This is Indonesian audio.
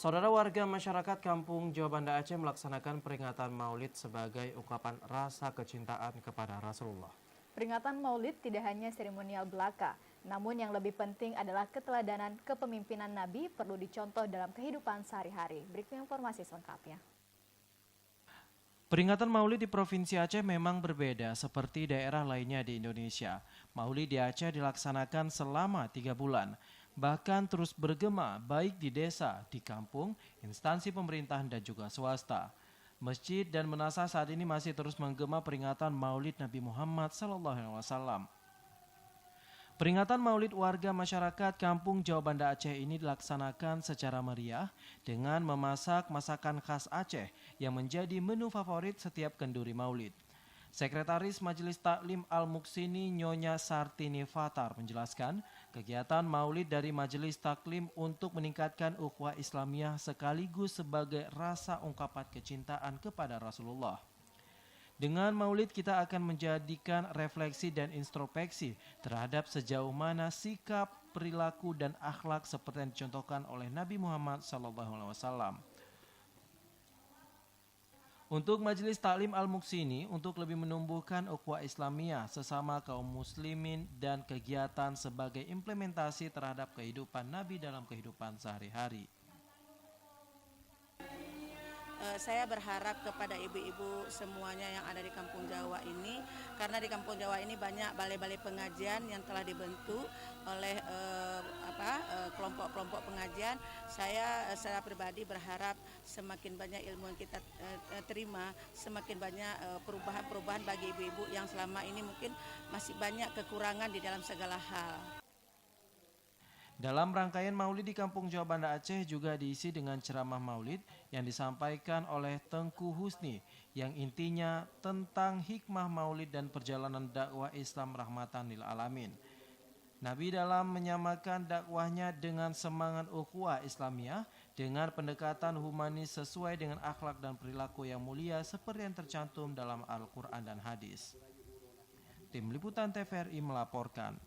Saudara warga masyarakat Kampung Jawa Banda Aceh melaksanakan peringatan Maulid sebagai ungkapan rasa kecintaan kepada Rasulullah. Peringatan Maulid tidak hanya seremonial belaka, namun yang lebih penting adalah keteladanan kepemimpinan Nabi perlu dicontoh dalam kehidupan sehari-hari. Berikut informasi selengkapnya. Peringatan Maulid di Provinsi Aceh memang berbeda seperti daerah lainnya di Indonesia. Maulid di Aceh dilaksanakan selama 3 bulan. Bahkan terus bergema baik di desa, di kampung, instansi pemerintahan dan juga swasta. Masjid dan menasah saat ini masih terus menggema peringatan Maulid Nabi Muhammad SAW. Peringatan Maulid warga masyarakat Kampung Jawa Banda Aceh ini dilaksanakan secara meriah dengan memasak masakan khas Aceh yang menjadi menu favorit setiap kenduri Maulid. Sekretaris Majelis Taklim Al-Muksini Nyonya Sartini Fatar menjelaskan kegiatan Maulid dari Majelis Taklim untuk meningkatkan ukhuwah Islamiyah sekaligus sebagai rasa ungkapan kecintaan kepada Rasulullah. Dengan Maulid kita akan menjadikan refleksi dan introspeksi terhadap sejauh mana sikap, perilaku dan akhlak seperti yang dicontohkan oleh Nabi Muhammad SAW. Untuk Majelis Taklim Al-Muksini untuk lebih menumbuhkan ukhuwah Islamiyah sesama kaum muslimin dan kegiatan sebagai implementasi terhadap kehidupan Nabi dalam kehidupan sehari-hari. Saya berharap kepada ibu-ibu semuanya yang ada di Kampung Jawa ini, karena di Kampung Jawa ini banyak balai-balai pengajian yang telah dibentuk oleh kelompok-kelompok pengajian. Saya secara pribadi berharap semakin banyak ilmu yang kita terima, semakin banyak perubahan-perubahan bagi ibu-ibu yang selama ini mungkin masih banyak kekurangan di dalam segala hal. Dalam rangkaian Maulid di Kampung Jawa Banda Aceh juga diisi dengan ceramah Maulid yang disampaikan oleh Tengku Husni yang intinya tentang hikmah Maulid dan perjalanan dakwah Islam rahmatan lil alamin. Nabi dalam menyamakan dakwahnya dengan semangat ukhuwah Islamiyah dengan pendekatan humanis sesuai dengan akhlak dan perilaku yang mulia seperti yang tercantum dalam Al-Quran dan hadis. Tim Liputan TVRI melaporkan.